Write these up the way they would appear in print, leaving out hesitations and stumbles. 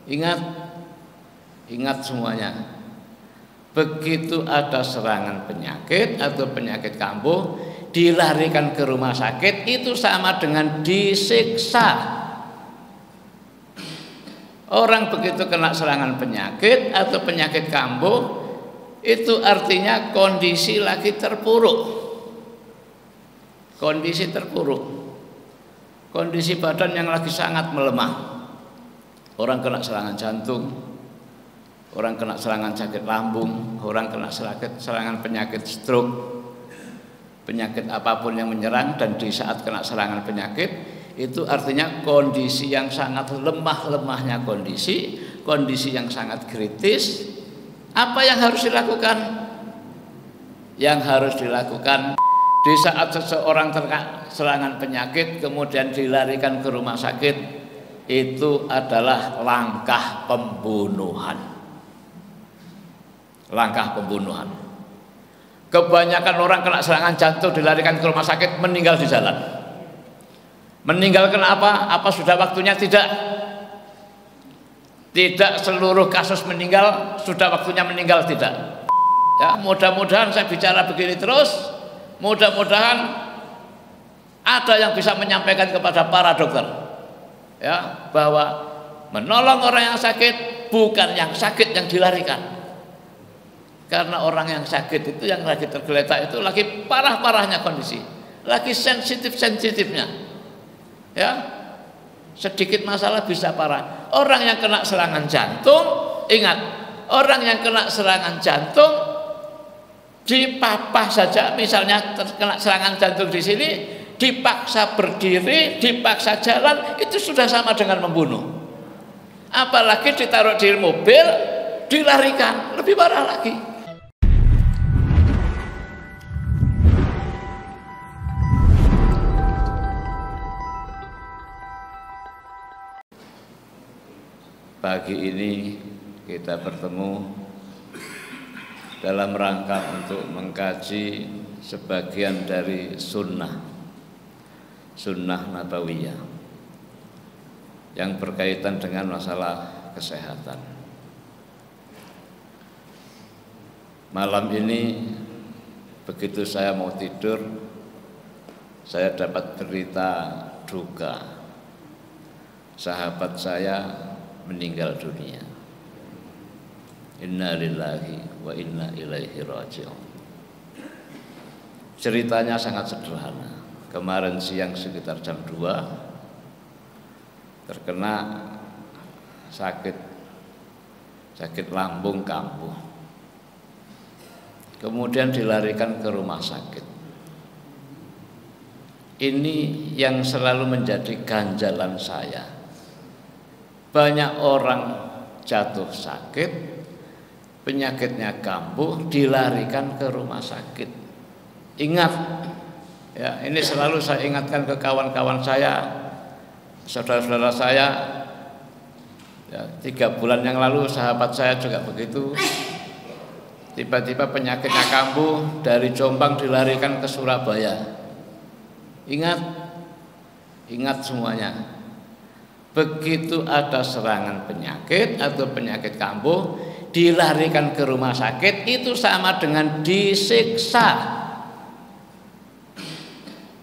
Ingat, ingat semuanya. Begitu ada serangan penyakit atau penyakit kambuh, dilarikan ke rumah sakit, itu sama dengan disiksa. Orang begitu kena serangan penyakit atau penyakit kambuh, itu artinya kondisi lagi terpuruk. Kondisi terpuruk, kondisi badan yang lagi sangat melemah. Orang kena serangan jantung, orang kena serangan sakit lambung, orang kena serangan penyakit stroke, penyakit apapun yang menyerang, dan di saat kena serangan penyakit itu artinya kondisi yang sangat lemah-lemahnya kondisi yang sangat kritis. Apa yang harus dilakukan? Yang harus dilakukan di saat seseorang terkena serangan penyakit kemudian dilarikan ke rumah sakit, itu adalah langkah pembunuhan. Langkah pembunuhan. Kebanyakan orang kena serangan jantung dilarikan ke rumah sakit, meninggal di jalan. Meninggal kenapa? Apa sudah waktunya? Tidak. Tidak seluruh kasus meninggal sudah waktunya meninggal, tidak. Ya, mudah-mudahan saya bicara begini terus, mudah-mudahan ada yang bisa menyampaikan kepada para dokter, ya, bahwa menolong orang yang sakit, bukan yang sakit yang dilarikan. Karena orang yang sakit itu, yang lagi tergeletak itu, lagi parah-parahnya kondisi, lagi sensitif-sensitifnya. Ya, sedikit masalah bisa parah. Orang yang kena serangan jantung, ingat, orang yang kena serangan jantung dipapah saja, misalnya terkena serangan jantung di sini, dipaksa berdiri, dipaksa jalan, itu sudah sama dengan membunuh. Apalagi ditaruh di mobil, dilarikan, lebih parah lagi. Pagi ini kita bertemu dalam rangka untuk mengkaji sebagian dari sunnah nabawiyah yang berkaitan dengan masalah kesehatan. Malam ini begitu saya mau tidur, saya dapat berita duka, sahabat saya meninggal dunia. Inna lillahi wa inna ilaihi raji'un. Ceritanya sangat sederhana. Kemarin siang sekitar jam 2 terkena sakit lambung kambuh. Kemudian dilarikan ke rumah sakit. Ini yang selalu menjadi ganjalan saya. Banyak orang jatuh sakit, penyakitnya kambuh, dilarikan ke rumah sakit. Ingat, ya, ini selalu saya ingatkan ke kawan-kawan saya, saudara-saudara saya. Ya, 3 bulan yang lalu sahabat saya juga begitu. Tiba-tiba penyakitnya kambuh, dari Jombang dilarikan ke Surabaya. Ingat, ingat semuanya. Begitu ada serangan penyakit atau penyakit kambuh, dilarikan ke rumah sakit, itu sama dengan disiksa.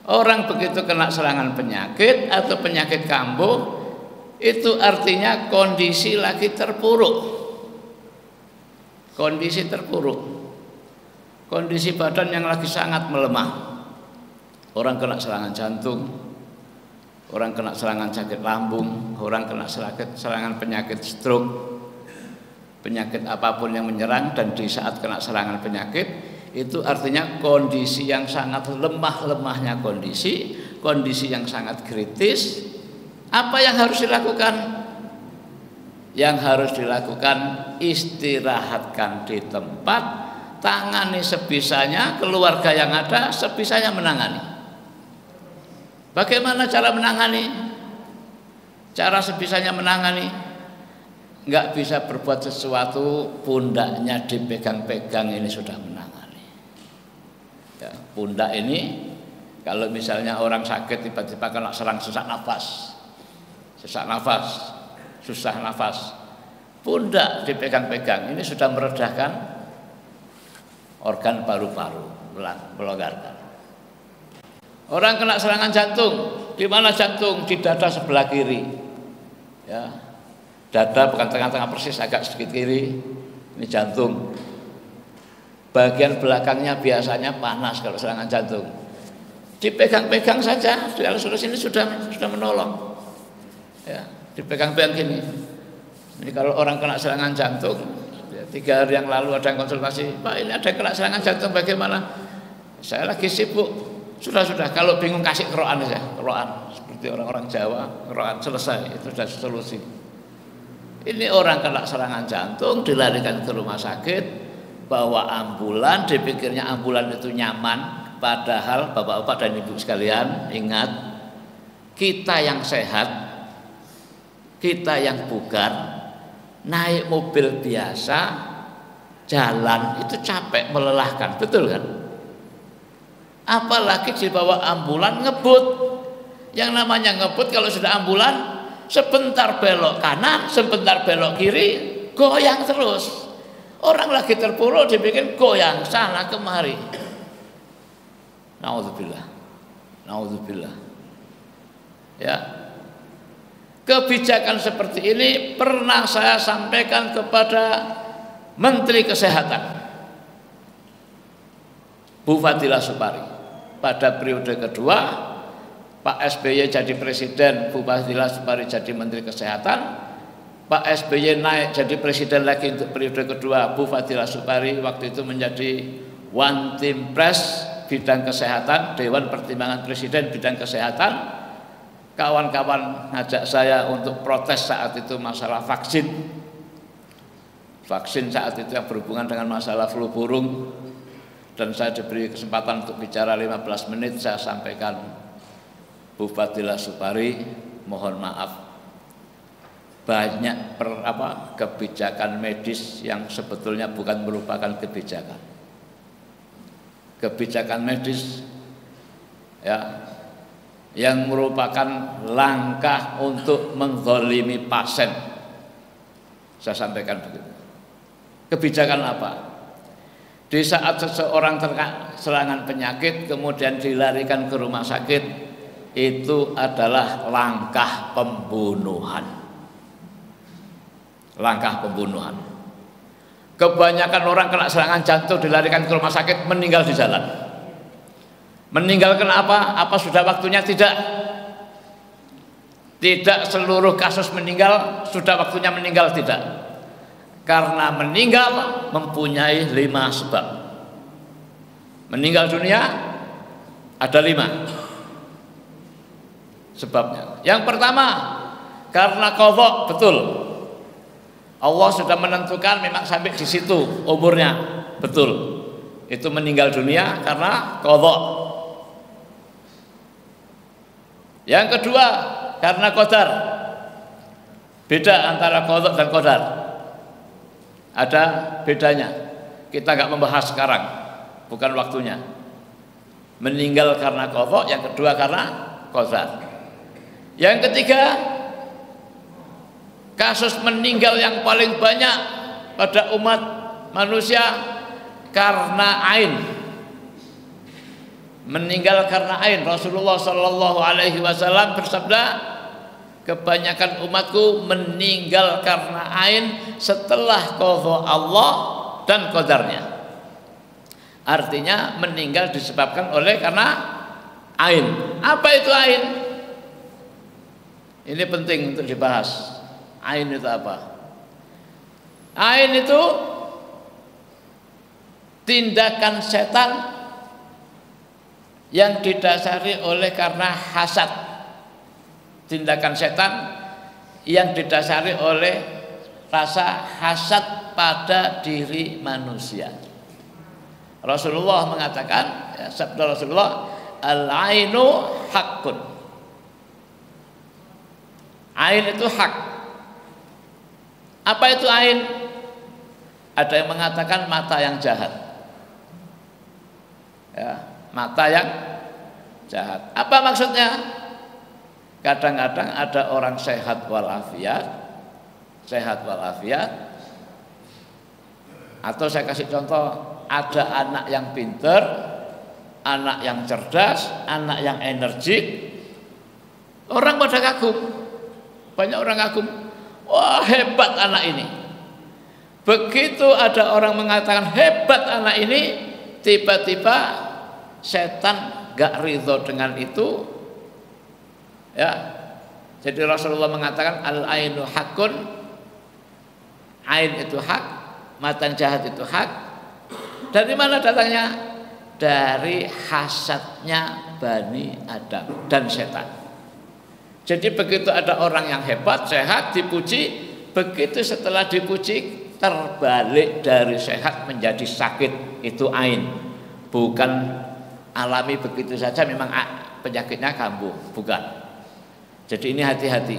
Orang begitu kena serangan penyakit atau penyakit kambuh, itu artinya kondisi lagi terpuruk. Kondisi terpuruk, kondisi badan yang lagi sangat melemah. Orang kena serangan jantung, orang kena serangan sakit lambung, orang kena serangan penyakit stroke, penyakit apapun yang menyerang, dan di saat kena serangan penyakit itu artinya kondisi yang sangat lemah-lemahnya kondisi yang sangat kritis. Apa yang harus dilakukan? Yang harus dilakukan, istirahatkan di tempat, tangani sebisanya, keluarga yang ada sebisanya menangani. Bagaimana cara menangani? Cara sebisanya menangani, nggak bisa berbuat sesuatu, pundaknya dipegang-pegang, ini sudah menangani. Ya, pundak ini, kalau misalnya orang sakit tiba-tiba kena sesak nafas, susah nafas, pundak dipegang-pegang, ini sudah meredahkan organ paru-paru, melonggarkan. Orang kena serangan jantung, di mana jantung? Di dada sebelah kiri. Ya, dada bukan tengah-tengah persis, agak sedikit kiri. Ini jantung. Bagian belakangnya biasanya panas kalau serangan jantung. Dipegang-pegang saja, di alas ini sudah menolong. Ya, dipegang-pegang gini. Ini kalau orang kena serangan jantung, ya, 3 hari yang lalu ada yang konsultasi, Pak ini ada yang kena serangan jantung bagaimana? Saya lagi sibuk. Sudah, kalau bingung kasih keroan saja, keroan seperti orang-orang Jawa, keroan selesai, itu sudah solusi. Ini orang kena serangan jantung dilarikan ke rumah sakit, bawa ambulan, dipikirnya ambulan itu nyaman, padahal bapak-bapak dan ibu sekalian ingat, kita yang sehat, kita yang bugar, naik mobil biasa, jalan itu capek, melelahkan, betul kan? Apalagi dibawa ambulan ngebut. Yang namanya ngebut kalau sudah ambulan, sebentar belok kanan, sebentar belok kiri, goyang terus. Orang lagi terpuruk dibikin goyang sana kemari. Naudzubillah. Ya. Kebijakan seperti ini pernah saya sampaikan kepada Menteri Kesehatan Bu Fadila Supari. Pada periode kedua Pak SBY jadi presiden, Bu Fadila Supari jadi Menteri Kesehatan. Pak SBY naik jadi presiden lagi untuk periode kedua, Bu Fadila Supari waktu itu menjadi One Team Press bidang kesehatan, Dewan Pertimbangan Presiden bidang kesehatan. Kawan-kawan ngajak saya untuk protes saat itu masalah vaksin saat itu yang berhubungan dengan masalah flu burung. Dan saya diberi kesempatan untuk bicara 15 menit, saya sampaikan, Bu Fadila Supari, mohon maaf, banyak kebijakan medis yang sebetulnya bukan merupakan kebijakan. Kebijakan medis ya, yang merupakan langkah untuk menzalimi pasien. Saya sampaikan begitu. Kebijakan apa? Di saat seseorang terkena serangan penyakit kemudian dilarikan ke rumah sakit, itu adalah langkah pembunuhan. Langkah pembunuhan. Kebanyakan orang kena serangan jantung dilarikan ke rumah sakit meninggal di jalan. Meninggal kenapa? Apa sudah waktunya? Tidak. Tidak seluruh kasus meninggal sudah waktunya meninggal, tidak. Karena meninggal mempunyai 5 sebab. Meninggal dunia ada 5 sebabnya. Yang pertama, karena qadha, betul. Allah sudah menentukan memang sampai di situ umurnya, betul. Itu meninggal dunia karena qadha. Yang kedua, karena qadar. Beda antara qadha dan qadar. Ada bedanya. Kita nggak membahas sekarang, bukan waktunya. Meninggal karena qadha, yang kedua karena qadar. Yang ketiga, kasus meninggal yang paling banyak pada umat manusia karena ain. Meninggal karena ain. Rasulullah Shallallahu Alaihi Wasallam bersabda, kebanyakan umatku meninggal karena ain setelah qadha Allah dan qadarnya. Artinya meninggal disebabkan oleh karena ain. Apa itu ain? Ini penting untuk dibahas. Ain itu apa? Ain itu tindakan setan yang didasari oleh karena hasad. Tindakan setan yang didasari oleh rasa hasad pada diri manusia. Rasulullah mengatakan, ya, sabda Rasulullah, al-ainu haqqun. Ain itu hak. Apa itu ain? Ada yang mengatakan mata yang jahat. Ya, mata yang jahat. Apa maksudnya? Kadang-kadang ada orang sehat walafiat, sehat walafiat. Atau saya kasih contoh, ada anak yang pinter, anak yang cerdas, anak yang energik, orang pada kagum, banyak orang kagum, wah hebat anak ini. Begitu ada orang mengatakan hebat anak ini, tiba-tiba setan gak ridho dengan itu, ya. Jadi Rasulullah mengatakan al-ainu hakun, ain itu hak, mata yang jahat itu hak. Dari mana datangnya? Dari hasadnya Bani Adam dan setan. Jadi begitu ada orang yang hebat, sehat, dipuji, begitu setelah dipuji terbalik dari sehat menjadi sakit, itu ain. Bukan alami begitu saja memang penyakitnya kambuh, bukan. Jadi ini hati-hati.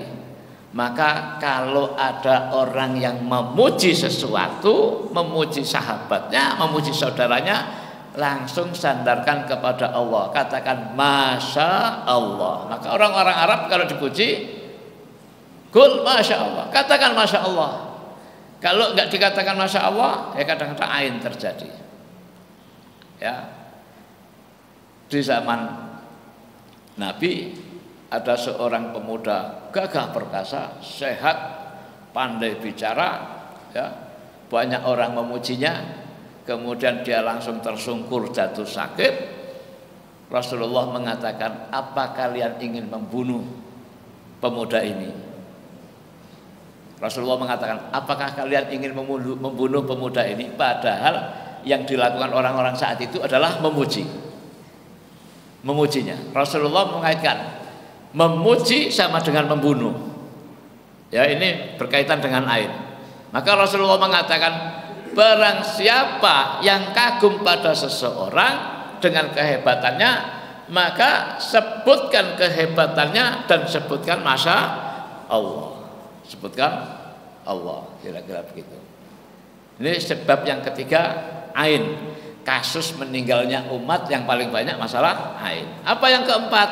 Maka kalau ada orang yang memuji sesuatu, memuji sahabatnya, memuji saudaranya, langsung sandarkan kepada Allah, katakan Masya Allah. Maka orang-orang Arab kalau dipuji, kul Masya Allah, katakan Masya Allah. Kalau enggak dikatakan Masya Allah, ya kadang-kadang ain terjadi. Ya, di zaman Nabi ada seorang pemuda gagah perkasa, sehat, pandai bicara, ya, banyak orang memujinya. Kemudian dia langsung tersungkur jatuh sakit. Rasulullah mengatakan, apa kalian ingin membunuh pemuda ini? Rasulullah mengatakan, apakah kalian ingin membunuh pemuda ini? Padahal yang dilakukan orang-orang saat itu adalah memujinya. Rasulullah mengaitkan memuji sama dengan membunuh. Ya, ini berkaitan dengan ain. Maka Rasulullah mengatakan, barang siapa yang kagum pada seseorang dengan kehebatannya, maka sebutkan kehebatannya dan sebutkan Masya Allah. Sebutkan Allah, kira-kira begitu. Ini sebab yang ketiga, ain. Kasus meninggalnya umat yang paling banyak masalah ain. Apa yang keempat?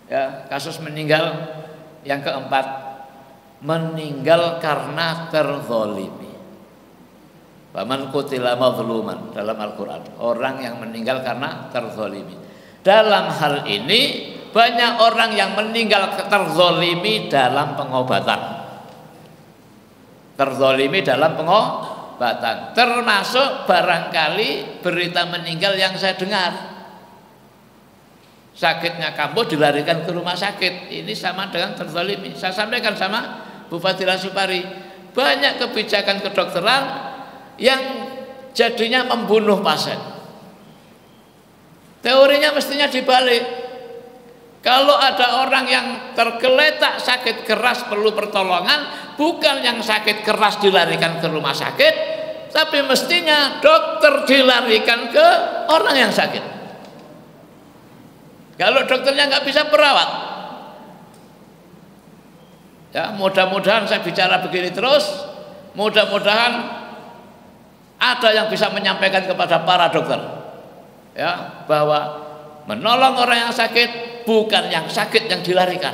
Ya, kasus meninggal yang keempat, meninggal karena terzalimi. Faman qutila mazluman dalam Al-Qur'an, orang yang meninggal karena terzalimi. Dalam hal ini banyak orang yang meninggal terzalimi dalam pengobatan. Terzalimi dalam pengobatan, termasuk barangkali berita meninggal yang saya dengar. Sakitnya kambuh dilarikan ke rumah sakit, ini sama dengan terzalimi. Saya sampaikan sama Bupati Supari, banyak kebijakan kedokteran yang jadinya membunuh pasien. Teorinya mestinya dibalik. Kalau ada orang yang tergeletak sakit keras perlu pertolongan, bukan yang sakit keras dilarikan ke rumah sakit, tapi mestinya dokter dilarikan ke orang yang sakit. Kalau dokternya nggak bisa, perawat. Ya, mudah-mudahan saya bicara begini terus, mudah-mudahan ada yang bisa menyampaikan kepada para dokter, ya, bahwa menolong orang yang sakit bukan yang sakit yang dilarikan.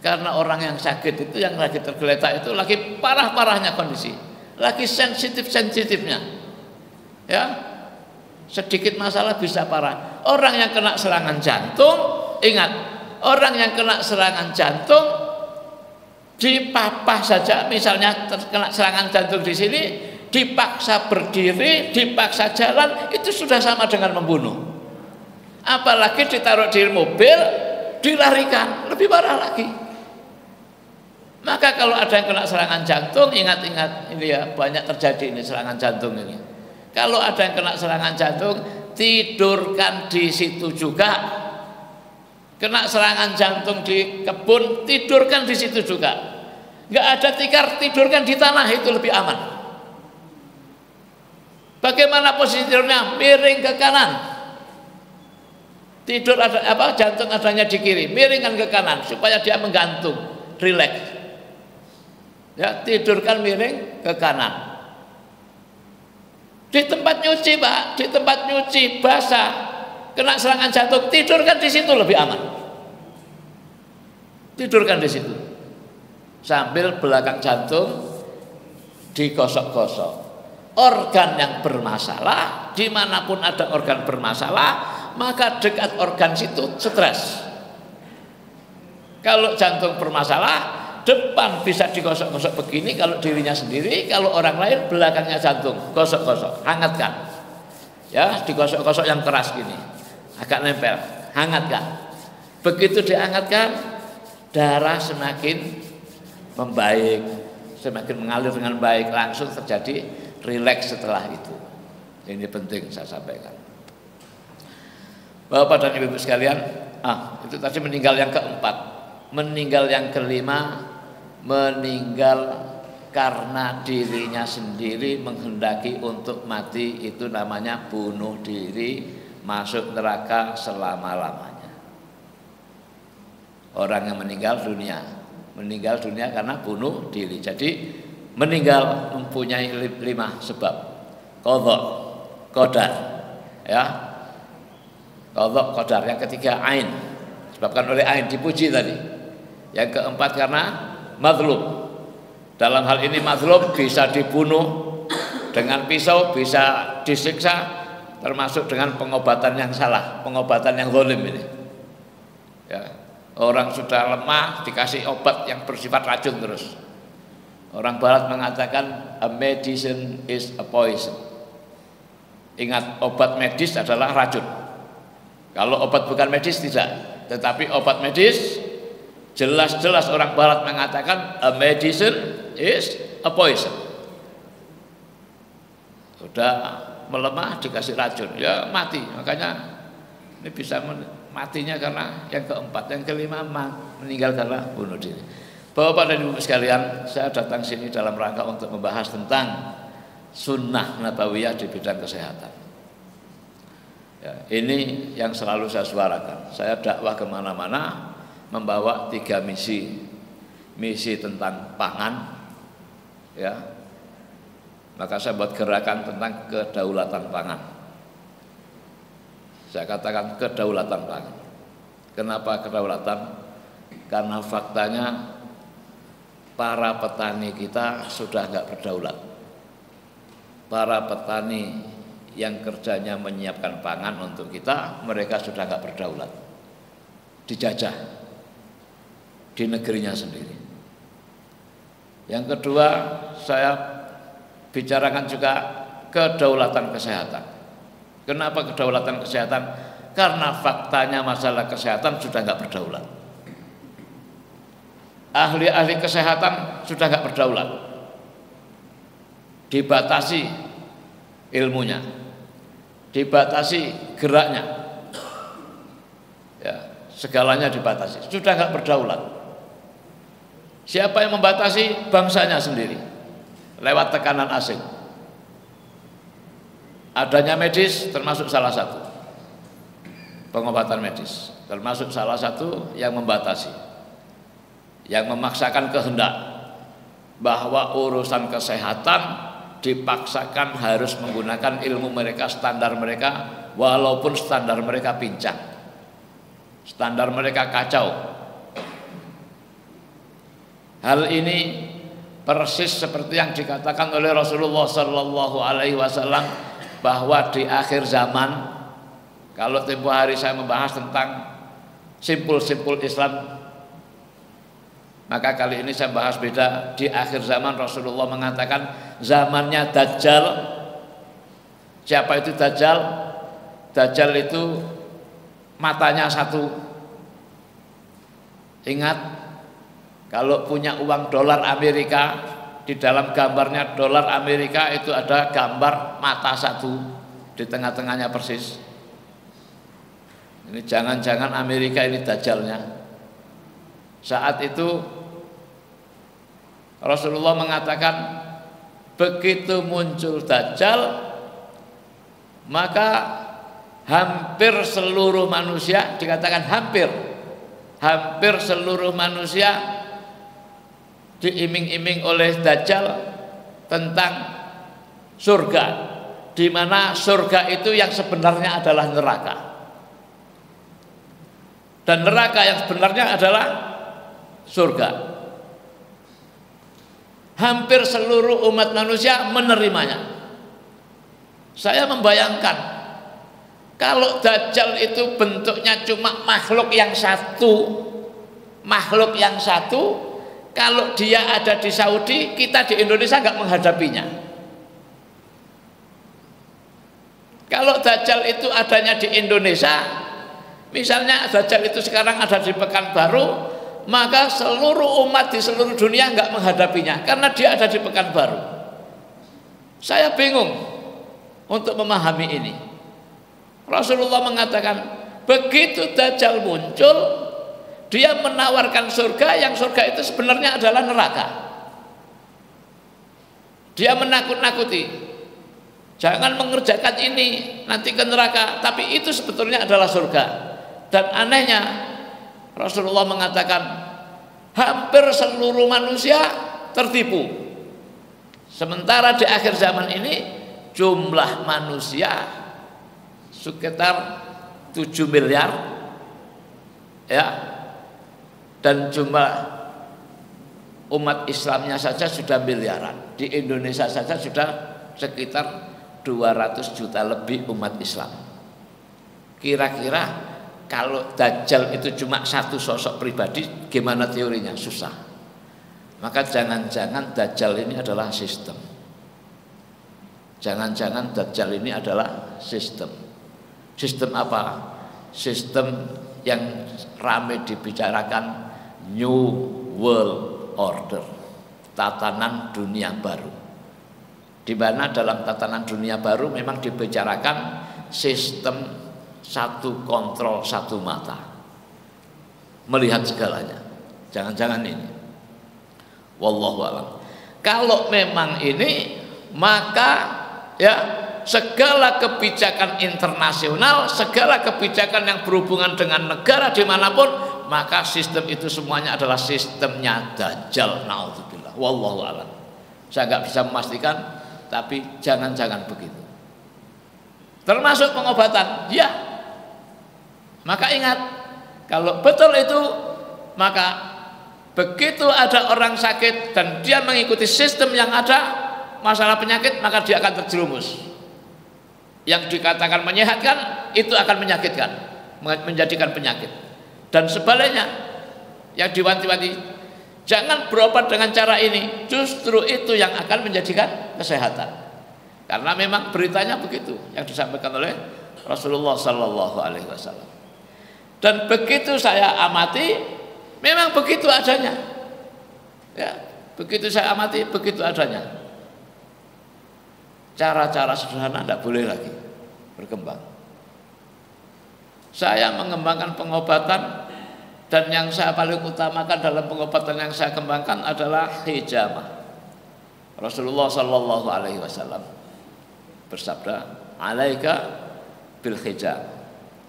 Karena orang yang sakit itu, yang lagi tergeletak itu lagi parah-parahnya kondisi, lagi sensitif-sensitifnya, ya. Sedikit masalah bisa parah. Orang yang kena serangan jantung, ingat, orang yang kena serangan jantung dipapah saja, misalnya terkena serangan jantung di sini, dipaksa berdiri, dipaksa jalan, itu sudah sama dengan membunuh. Apalagi ditaruh di mobil, dilarikan, lebih parah lagi. Maka kalau ada yang kena serangan jantung, ingat-ingat ini ya, banyak terjadi ini serangan jantung ini. Kalau ada yang kena serangan jantung, tidurkan di situ juga. Kena serangan jantung di kebun, tidurkan di situ juga. Nggak ada tikar, tidurkan di tanah, itu lebih aman. Bagaimana posisi tidurnya? Miring ke kanan. Tidur ada apa? Jantung adanya di kiri, miringkan ke kanan supaya dia menggantung, rileks. Ya, tidurkan miring ke kanan. Di tempat nyuci, Pak, di tempat nyuci basah, kena serangan jantung, tidurkan di situ lebih aman. Tidurkan di situ. sambil belakang jantung digosok-gosok. Organ yang bermasalah, dimanapun ada organ bermasalah, maka dekat organ situ stres. Kalau jantung bermasalah, depan bisa digosok-gosok begini kalau dirinya sendiri, kalau orang lain belakangnya jantung, gosok-gosok, hangatkan. Ya, digosok-gosok yang keras gini, agak nempel, hangatkan. Begitu dihangatkan, darah semakin membaik, semakin mengalir dengan baik, langsung terjadi rileks setelah itu. Ini penting saya sampaikan. Bapak dan Ibu sekalian, itu tadi meninggal yang keempat. Meninggal yang kelima, meninggal karena dirinya sendiri menghendaki untuk mati, itu namanya bunuh diri, masuk neraka selama-lamanya. Orang yang meninggal dunia karena bunuh diri. Jadi meninggal mempunyai 5 sebab. Qadha, qadar, ya. Qadha, qadar. Yang ketiga ain, disebabkan oleh ain, dipuji tadi. Yang keempat karena mazlum. Dalam hal ini mazlum bisa dibunuh dengan pisau, bisa disiksa, termasuk dengan pengobatan yang salah, pengobatan yang zalim ini. Ya. Orang sudah lemah dikasih obat yang bersifat racun terus. Orang barat mengatakan a medicine is a poison. Ingat, obat medis adalah racun. Kalau obat bukan medis tidak. Tetapi obat medis jelas-jelas orang barat mengatakan a medicine is a poison. Sudah melemah dikasih racun, ya mati. Makanya ini bisa matinya karena yang keempat. Yang kelima meninggal karena bunuh diri. Bapak dan Ibu sekalian, saya datang sini dalam rangka untuk membahas tentang sunnah nabawiyah di bidang kesehatan. Ya, ini yang selalu saya suarakan. Saya dakwah kemana-mana membawa 3 misi. Misi tentang pangan, ya. Maka saya buat gerakan tentang kedaulatan pangan. Saya katakan kedaulatan pangan. Kenapa kedaulatan? Karena faktanya para petani kita sudah nggak berdaulat. Para petani yang kerjanya menyiapkan pangan untuk kita, mereka sudah nggak berdaulat, dijajah di negerinya sendiri. Yang kedua, saya bicarakan juga kedaulatan kesehatan. Kenapa kedaulatan kesehatan? Karena faktanya masalah kesehatan sudah nggak berdaulat. Ahli-ahli kesehatan sudah nggak berdaulat, dibatasi ilmunya, dibatasi geraknya, ya, segalanya dibatasi, sudah nggak berdaulat. Siapa yang membatasi? Bangsanya sendiri, lewat tekanan asing. Adanya medis termasuk salah satu, pengobatan medis termasuk salah satu yang membatasi, yang memaksakan kehendak bahwa urusan kesehatan dipaksakan harus menggunakan ilmu mereka, standar mereka, walaupun standar mereka pincang, standar mereka kacau. Hal ini persis seperti yang dikatakan oleh Rasulullah Sallallahu Alaihi Wasallam bahwa di akhir zaman, kalau tempo hari saya membahas tentang simpul-simpul Islam, maka kali ini saya bahas beda. Di akhir zaman Rasulullah mengatakan zamannya Dajjal. Siapa itu Dajjal? Dajjal itu matanya satu. Ingat, kalau punya uang dolar Amerika, di dalam gambarnya dolar Amerika itu ada gambar mata satu di tengah-tengahnya persis. Ini jangan-jangan Amerika ini Dajjalnya. Saat itu Rasulullah mengatakan begitu muncul Dajjal, maka hampir seluruh manusia, dikatakan hampir seluruh manusia diiming-iming oleh Dajjal tentang surga, di mana surga itu yang sebenarnya adalah neraka, dan neraka yang sebenarnya adalah surga. Hampir seluruh umat manusia menerimanya. Saya membayangkan kalau Dajjal itu bentuknya cuma makhluk yang satu, kalau dia ada di Saudi, kita di Indonesia nggak menghadapinya. Kalau Dajjal itu adanya di Indonesia, misalnya Dajjal itu sekarang ada di Pekanbaru, maka seluruh umat di seluruh dunia nggak menghadapinya karena dia ada di Pekanbaru. Saya bingung untuk memahami ini. Rasulullah mengatakan begitu Dajjal muncul, dia menawarkan surga yang surga itu sebenarnya adalah neraka. Dia menakut-nakuti, jangan mengerjakan ini nanti ke neraka, tapi itu sebetulnya adalah surga. Dan anehnya Rasulullah mengatakan hampir seluruh manusia tertipu. Sementara di akhir zaman ini jumlah manusia sekitar 7 miliar ya, dan jumlah umat Islamnya saja sudah miliaran. Di Indonesia saja sudah sekitar 200 juta lebih umat Islam. Kira-kira kalau Dajjal itu cuma satu sosok pribadi, gimana teorinya? Susah. Maka jangan-jangan Dajjal ini adalah sistem. Jangan-jangan Dajjal ini adalah sistem. Sistem apa? Sistem yang ramai dibicarakan New World Order, tatanan dunia baru. Di mana dalam tatanan dunia baru memang dibicarakan sistem satu kontrol satu mata, melihat segalanya. Jangan-jangan ini, wallahu a'lam. Kalau memang ini, maka ya segala kebijakan internasional, segala kebijakan yang berhubungan dengan negara dimanapun, maka sistem itu semuanya adalah sistemnya Dajjal. Naudzubillah, wallahu a'lam. Saya nggak bisa memastikan, tapi jangan-jangan begitu. Termasuk pengobatan, ya. Maka ingat, kalau betul itu, maka begitu ada orang sakit dan dia mengikuti sistem yang ada, masalah penyakit, maka dia akan terjerumus. Yang dikatakan menyehatkan, itu akan menyakitkan, menjadikan penyakit. Dan sebaliknya, yang diwanti-wanti, jangan berobat dengan cara ini, justru itu yang akan menjadikan kesehatan. Karena memang beritanya begitu, yang disampaikan oleh Rasulullah Sallallahu Alaihi Wasallam. Dan begitu saya amati, memang begitu adanya. Ya, begitu saya amati, begitu adanya. Cara-cara sederhana tidak boleh lagi berkembang. Saya mengembangkan pengobatan, dan yang saya paling utamakan dalam pengobatan yang saya kembangkan adalah hijamah. Rasulullah Sallallahu Alaihi Wasallam bersabda, "Alaika bil hijamah."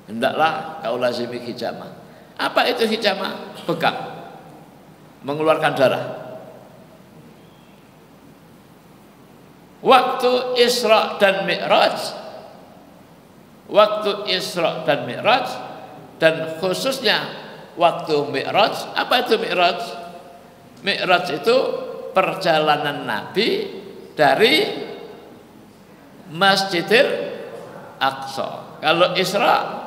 Hendaklah kau lazimi hijamah. Apa itu hijamah? Bekam, mengeluarkan darah. Waktu Isra dan Mi'raj, dan khususnya waktu Mi'raj. Apa itu Mi'raj? Mi'raj itu perjalanan Nabi dari Masjidil Aqsa. Kalau Isra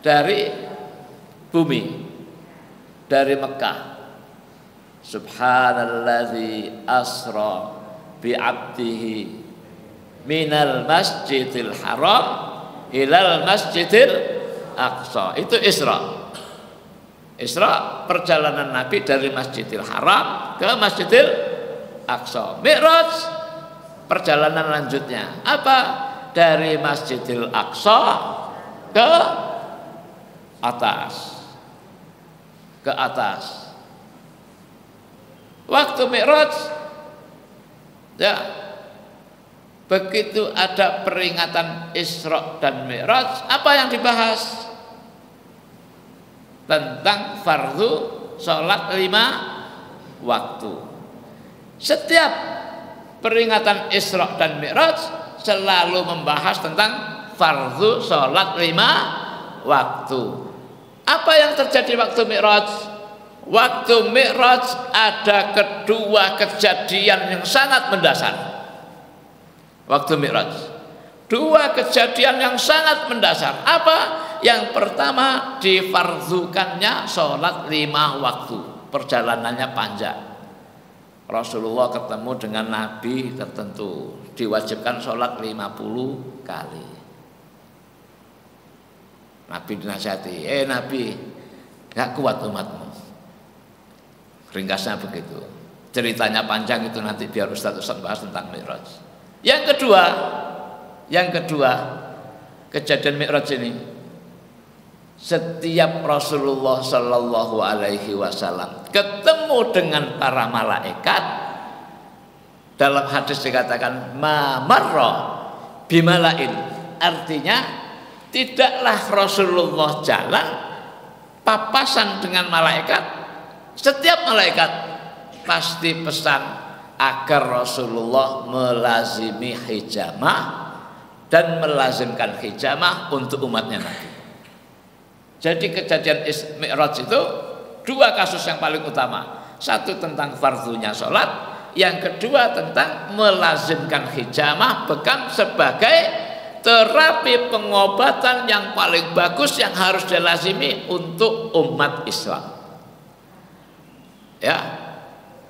dari bumi, dari Mekah. Subhanalladzi asra bi'abdihi minal masjidil haram ilal masjidil aqsa. Itu Isra. Isra perjalanan Nabi dari Masjidil Haram ke Masjidil Aqsa. Mi'raj perjalanan lanjutnya. Apa? Dari Masjidil Aqsa ke atas, Waktu Mi'raj, ya, begitu ada peringatan Isra dan Mi'raj, apa yang dibahas? Tentang fardu sholat 5 waktu. Setiap peringatan Isra dan Mi'raj selalu membahas tentang fardu sholat 5 waktu. Apa yang terjadi waktu Mi'raj? waktu Mi'raj ada kedua kejadian yang sangat mendasar. Waktu Mi'raj, dua kejadian yang sangat mendasar. Apa? Yang pertama, difardukannya sholat 5 waktu. Perjalanannya panjang. Rasulullah ketemu dengan Nabi tertentu, diwajibkan sholat 50 kali. Nabi dinasihati, Nabi, gak kuat umatmu. Ringkasnya begitu. Ceritanya panjang itu nanti biar Ustaz bahas tentang Mi'raj. Yang kedua, kejadian Mi'raj ini, setiap Rasulullah Shallallahu Alaihi Wasallam ketemu dengan para malaikat, dalam hadis dikatakan ma marra bimalain, artinya tidaklah Rasulullah jalan papasan dengan malaikat, setiap malaikat pasti pesan agar Rasulullah melazimi hijamah dan melazimkan hijamah untuk umatnya Nabi. Jadi kejadian Mi'raj itu dua kasus yang paling utama. Satu tentang fardunya sholat, yang kedua tentang melazimkan hijamah bekam sebagai terapi pengobatan yang paling bagus yang harus dilazimi untuk umat Islam. Ya,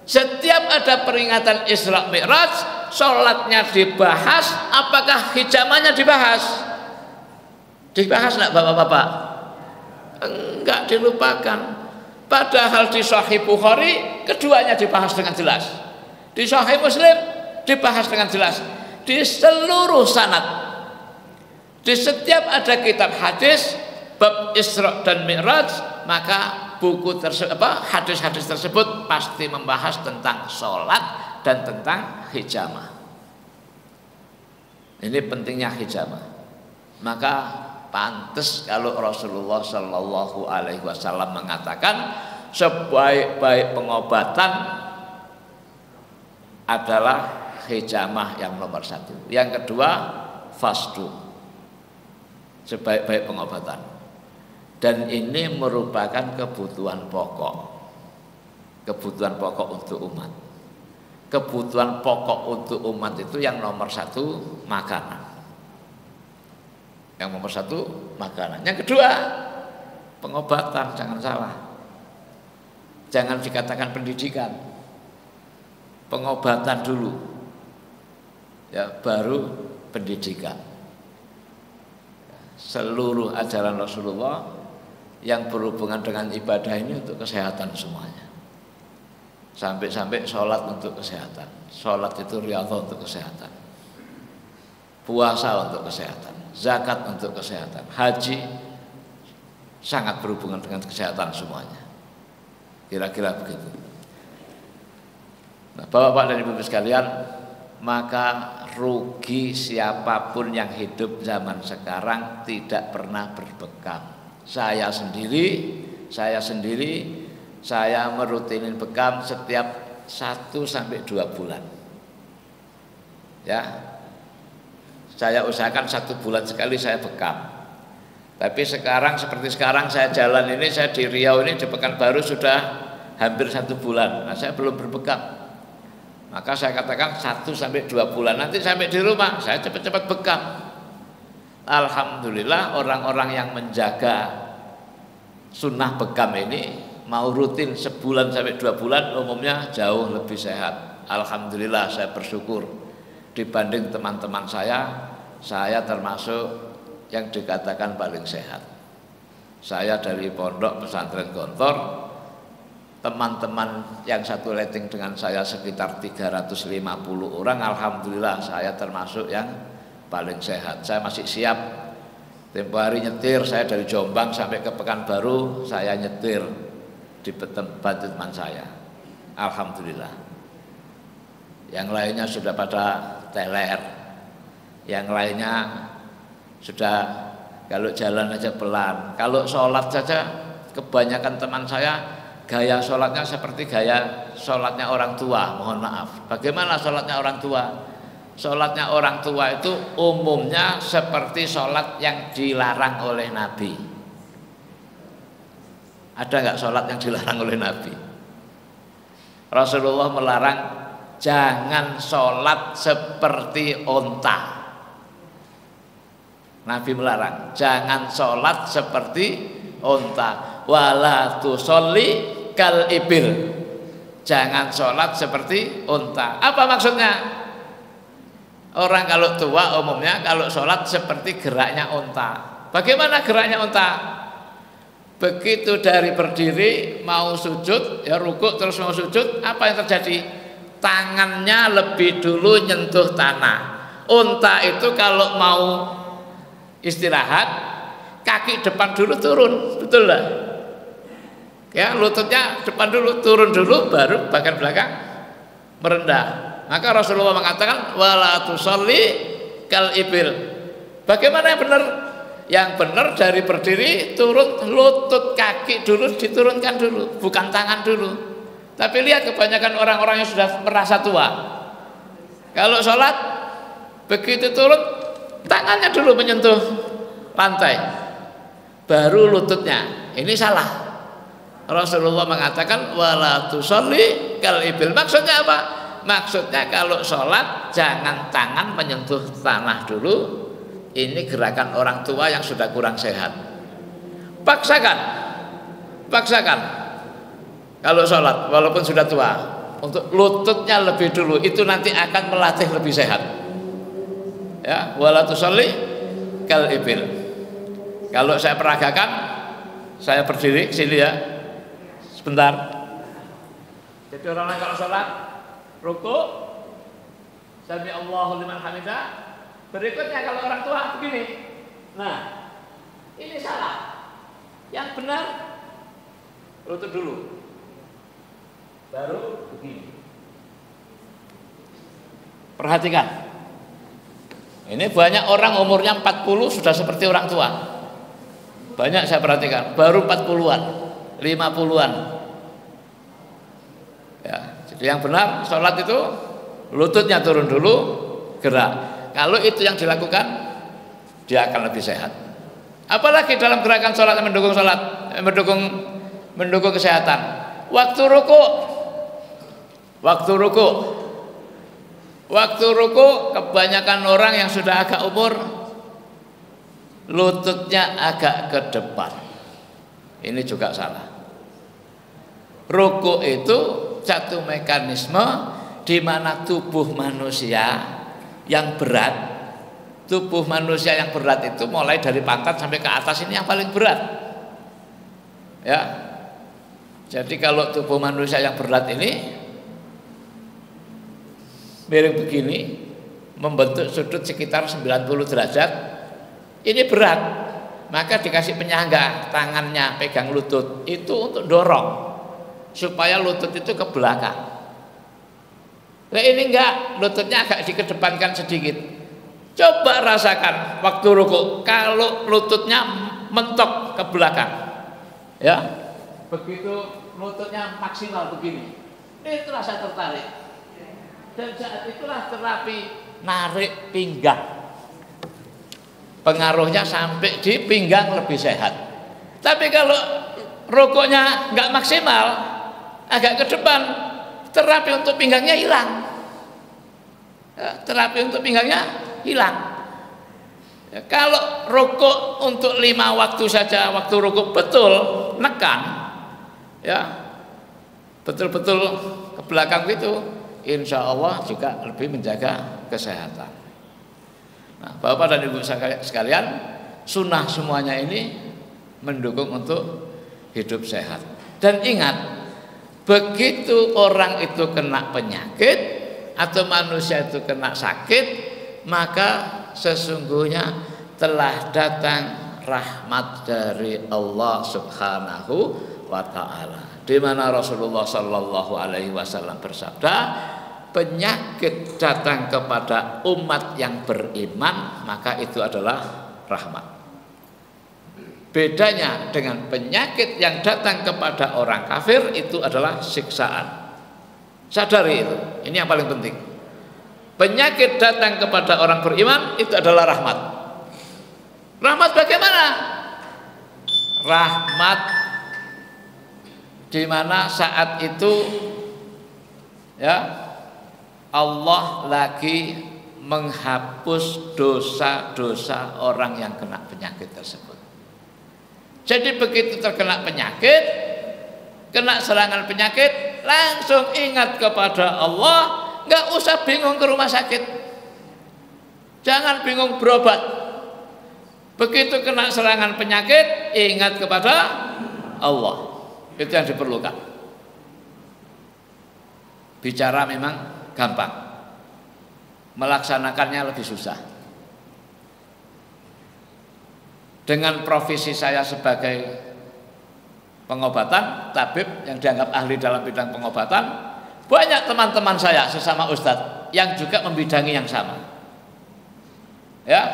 setiap ada peringatan Isra Mi'raj, sholatnya dibahas, apakah hijamahnya dibahas? Dibahas enggak bapak-bapak? Enggak, dilupakan. Padahal di Sahih Bukhari keduanya dibahas dengan jelas, di Sahih Muslim dibahas dengan jelas, di seluruh sanad, di setiap ada kitab hadis bab Isra dan Mi'raj, maka buku tersebut, hadis-hadis tersebut pasti membahas tentang sholat dan tentang hijamah. Ini pentingnya hijamah. Maka pantas kalau Rasulullah Shallallahu Alaihi Wasallam mengatakan sebaik-baik pengobatan adalah hijamah yang nomor satu. Yang kedua fasdu, sebaik-baik pengobatan. Dan ini merupakan kebutuhan pokok, kebutuhan pokok untuk umat. Kebutuhan pokok untuk umat itu yang nomor satu makanan. Yang nomor satu makanan. Yang kedua pengobatan, jangan salah. Jangan dikatakan pendidikan. Pengobatan dulu, ya, baru pendidikan. Seluruh ajaran Rasulullah yang berhubungan dengan ibadah ini untuk kesehatan semuanya. Sampai-sampai sholat untuk kesehatan. Sholat itu riyadhah untuk kesehatan. Puasa untuk kesehatan. Zakat untuk kesehatan. Haji sangat berhubungan dengan kesehatan semuanya. Kira-kira begitu. Nah, Bapak-bapak dan Ibu sekalian, maka rugi siapapun yang hidup zaman sekarang tidak pernah berbekam. Saya sendiri saya merutinin bekam setiap 1-2 bulan. Ya, saya usahakan 1 bulan sekali saya bekam. Tapi sekarang seperti sekarang saya jalan ini, saya di Riau ini, di Pekanbaru sudah hampir 1 bulan. Nah, saya belum berbekam. Maka saya katakan 1-2 bulan, nanti sampai di rumah saya cepat-cepat bekam. Alhamdulillah orang-orang yang menjaga sunnah bekam ini mau rutin sebulan sampai 2 bulan umumnya jauh lebih sehat. Alhamdulillah, saya bersyukur dibanding teman-teman saya termasuk yang dikatakan paling sehat. Saya dari pondok pesantren Gontor, teman-teman yang satu rating dengan saya sekitar 350 orang, alhamdulillah saya termasuk yang paling sehat. Saya masih siap tempo hari nyetir, saya dari Jombang sampai ke Pekanbaru saya nyetir di tempat teman saya, alhamdulillah. Yang lainnya sudah pada teler, yang lainnya sudah kalau jalan aja pelan. Kalau sholat saja kebanyakan teman saya gaya sholatnya seperti gaya sholatnya orang tua. Mohon maaf, bagaimana sholatnya orang tua? Sholatnya orang tua itu umumnya seperti sholat yang dilarang oleh Nabi. Ada nggak sholat yang dilarang oleh Nabi? Rasulullah melarang jangan sholat seperti onta. Nabi melarang jangan sholat seperti onta. Wala tusolli kal ibil. Jangan sholat seperti onta. Apa maksudnya? Orang kalau tua umumnya kalau sholat seperti geraknya onta. Bagaimana geraknya onta? Begitu dari berdiri mau sujud, ya rukuk terus mau sujud, apa yang terjadi? Tangannya lebih dulu nyentuh tanah. Unta itu kalau mau istirahat, kaki depan dulu turun, betul lah? Ya, lututnya depan dulu, turun dulu, baru bagian belakang merendah. Maka Rasulullah mengatakan wala tusolli kal ibil. Bagaimana yang benar? Yang benar dari berdiri turun lutut kaki dulu diturunkan dulu, bukan tangan dulu. Tapi lihat kebanyakan orang-orang yang sudah merasa tua. Kalau sholat begitu turun tangannya dulu menyentuh lantai, baru lututnya. Ini salah. Rasulullah mengatakan wala tusolli kal ibil. Maksudnya apa? Maksudnya kalau sholat jangan tangan menyentuh tanah dulu. Ini gerakan orang tua yang sudah kurang sehat. Paksakan kalau sholat walaupun sudah tua, untuk lututnya lebih dulu, itu nanti akan melatih lebih sehat. Ya, wala tusolli kal ibil. Kalau saya peragakan, saya berdiri sini ya, sebentar. Jadi orang kalau sholat rukuk, sami Allahu liman hamidah. Berikutnya kalau orang tua begini. Nah, ini salah. Yang benar lutut dulu. Baru begini. Perhatikan. Ini banyak orang umurnya 40 sudah seperti orang tua. Banyak saya perhatikan, baru 40-an, 50-an. Ya, jadi yang benar sholat itu lututnya turun dulu, gerak. Kalau itu yang dilakukan, dia akan lebih sehat. Apalagi dalam gerakan sholat yang mendukung sholat, mendukung kesehatan. Waktu ruku, kebanyakan orang yang sudah agak umur, lututnya agak ke depan. Ini juga salah. Ruku itu satu mekanisme di mana tubuh manusia yang berat, tubuh manusia yang berat itu mulai dari pantat sampai ke atas ini yang paling berat. Ya. Jadi kalau tubuh manusia yang berat ini miring begini, membentuk sudut sekitar 90 derajat, ini berat. Maka dikasih penyangga, tangannya pegang lutut itu untuk dorong supaya lutut itu ke belakang. Nah ini enggak, lututnya agak dikedepankan sedikit. Coba rasakan waktu ruku, kalau lututnya mentok ke belakang, ya, begitu lututnya maksimal begini, itulah saya tertarik. Dan saat itulah terapi narik pinggang. Pengaruhnya sampai di pinggang lebih sehat. Tapi kalau rukunya enggak maksimal, agak ke depan, terapi untuk pinggangnya hilang. Terapi untuk pinggangnya hilang. Ya, kalau rukuk untuk 5 waktu saja, waktu rukuk betul nekan, ya betul-betul ke belakang itu, insya Allah juga lebih menjaga kesehatan. Nah, Bapak dan Ibu sekalian, sunnah semuanya ini mendukung untuk hidup sehat. Dan ingat, begitu orang itu kena penyakit atau manusia itu kena sakit, maka sesungguhnya telah datang rahmat dari Allah Subhanahu wa taala. Di mana Rasulullah sallallahu alaihi wasallam bersabda, penyakit datang kepada umat yang beriman, maka itu adalah rahmat. Bedanya dengan penyakit yang datang kepada orang kafir, itu adalah siksaan. Sadari itu, ini yang paling penting. Penyakit datang kepada orang beriman, itu adalah rahmat. Rahmat bagaimana? Rahmat di mana saat itu ya Allah lagi menghapus dosa-dosa orang yang kena penyakit tersebut. Jadi begitu terkena penyakit, kena serangan penyakit, langsung ingat kepada Allah, nggak usah bingung ke rumah sakit, jangan bingung berobat. Begitu kena serangan penyakit, ingat kepada Allah. Itu yang diperlukan. Bicara memang gampang, melaksanakannya lebih susah. Dengan profesi saya sebagai pengobatan, tabib yang dianggap ahli dalam bidang pengobatan, banyak teman-teman saya sesama ustadz yang juga membidangi yang sama. Ya,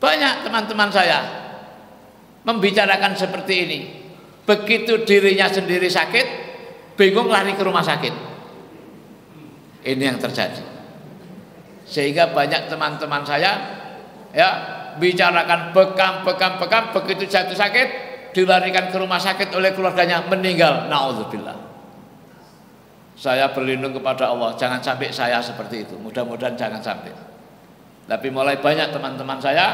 banyak teman-teman saya membicarakan seperti ini. Begitu dirinya sendiri sakit, bingung lari ke rumah sakit. Ini yang terjadi. Sehingga banyak teman-teman saya ya bicarakan bekam, begitu jatuh sakit dilarikan ke rumah sakit oleh keluarganya, meninggal. Naudzubillah. Saya berlindung kepada Allah, jangan sampai saya seperti itu. Mudah-mudahan jangan sampai. Tapi mulai banyak teman-teman saya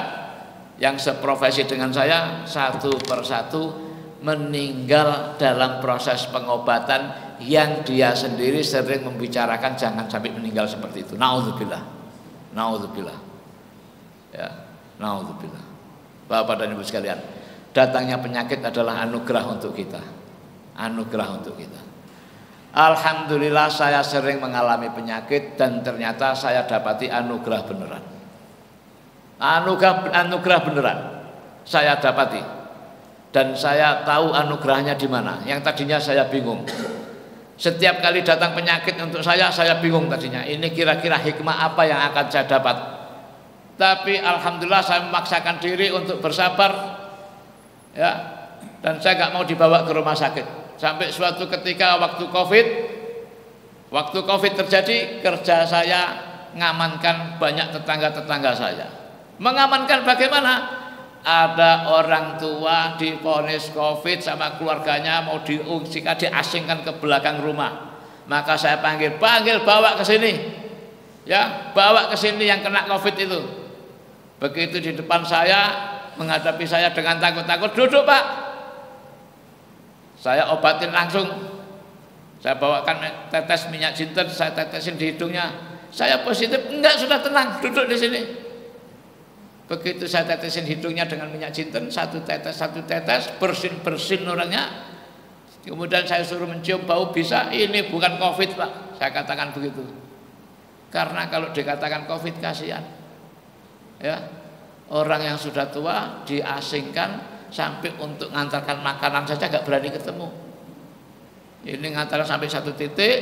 yang seprofesi dengan saya, satu persatu meninggal dalam proses pengobatan yang dia sendiri sering membicarakan jangan sampai meninggal seperti itu. Naudzubillah. Naudzubillah. Ya, naudzubillah. Bapak dan Ibu sekalian, datangnya penyakit adalah anugerah untuk kita. Anugerah untuk kita. Alhamdulillah saya sering mengalami penyakit dan ternyata saya dapati anugerah beneran. Anugerah beneran saya dapati. Dan saya tahu anugerahnya di mana. Yang tadinya saya bingung. Setiap kali datang penyakit untuk saya bingung tadinya. Ini kira-kira hikmah apa yang akan saya dapat. Tapi alhamdulillah saya memaksakan diri untuk bersabar. Ya. Dan saya nggak mau dibawa ke rumah sakit. Sampai suatu ketika waktu Covid terjadi, kerja saya mengamankan banyak tetangga-tetangga saya. Mengamankan bagaimana? Ada orang tua divonis Covid sama keluarganya mau diungsikan, diasingkan ke belakang rumah. Maka saya panggil bawa ke sini. Ya, bawa ke sini yang kena Covid itu. Begitu di depan saya, menghadapi saya dengan takut-takut, duduk Pak. Saya obatin langsung. Saya bawakan tetes minyak jinten, saya tetesin di hidungnya. Saya positif, enggak, sudah tenang, duduk di sini. Begitu saya tetesin hidungnya dengan minyak jinten, satu tetes, bersin orangnya. Kemudian saya suruh mencium bau, bisa, ini bukan Covid Pak. Saya katakan begitu. Karena kalau dikatakan Covid kasihan. Ya, orang yang sudah tua diasingkan sampai untuk ngantarkan makanan saja nggak berani ketemu. Ini ngantarkan sampai satu titik,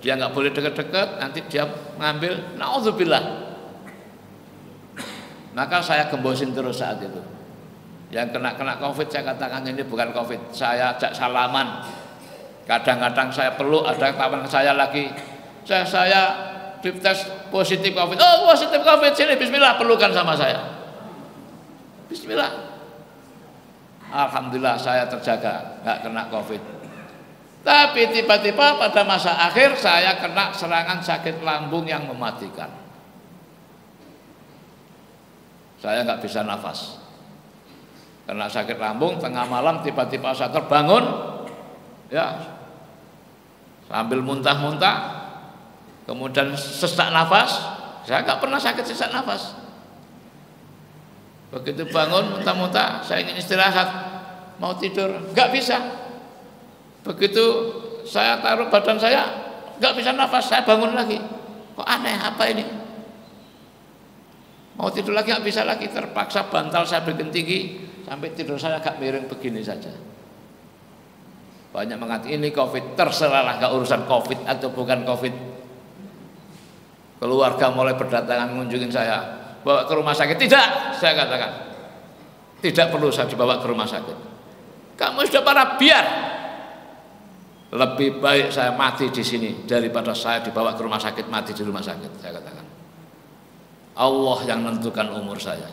dia nggak boleh deket-deket, nanti dia ngambil. Naudzubillah. Maka saya gembosin terus saat itu. Yang kena Covid saya katakan ini bukan Covid. Saya ajak salaman. Kadang-kadang saya perlu ada kawan saya lagi. Saya dites positif Covid. Oh, positif Covid, sini bismillah, pelukan sama saya. Bismillah. Alhamdulillah saya terjaga, nggak kena Covid. Tapi tiba-tiba pada masa akhir saya kena serangan sakit lambung yang mematikan. Saya nggak bisa nafas. Kena sakit lambung, tengah malam tiba-tiba saya terbangun, ya, sambil muntah-muntah, kemudian sesak nafas. Saya nggak pernah sakit sesak nafas. Begitu bangun muntah-muntah, saya ingin istirahat, mau tidur, nggak bisa. Begitu saya taruh badan saya, nggak bisa nafas, saya bangun lagi. Kok aneh, apa ini? Mau tidur lagi nggak bisa lagi, terpaksa bantal saya bikin tinggi sampai tidur saya agak miring begini saja. Banyak mengatakan ini Covid, terserahlah, nggak urusan Covid atau bukan Covid. Keluarga mulai berdatangan mengunjungi saya, bawa ke rumah sakit. Tidak, saya katakan tidak perlu saya dibawa ke rumah sakit. Kamu sudah parah, biar lebih baik saya mati di sini daripada saya dibawa ke rumah sakit, mati di rumah sakit. Saya katakan Allah yang menentukan umur saya.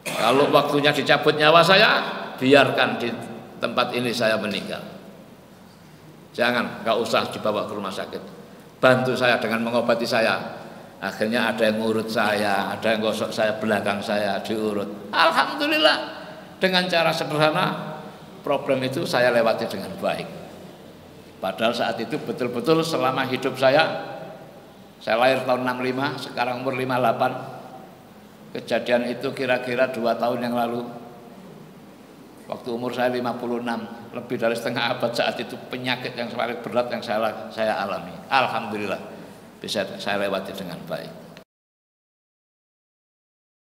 Kalau waktunya dicabut nyawa saya, biarkan di tempat ini saya meninggal. Jangan, nggak usah dibawa ke rumah sakit. Bantu saya dengan mengobati saya. Akhirnya ada yang ngurut saya, ada yang gosok saya belakang saya, diurut. Alhamdulillah, dengan cara sederhana problem itu saya lewati dengan baik. Padahal saat itu betul-betul selama hidup saya lahir tahun 65, sekarang umur 58. Kejadian itu kira-kira 2 tahun yang lalu. Waktu umur saya 56, lebih dari setengah abad saat itu penyakit yang paling berat yang saya alami. Alhamdulillah bisa saya lewati dengan baik.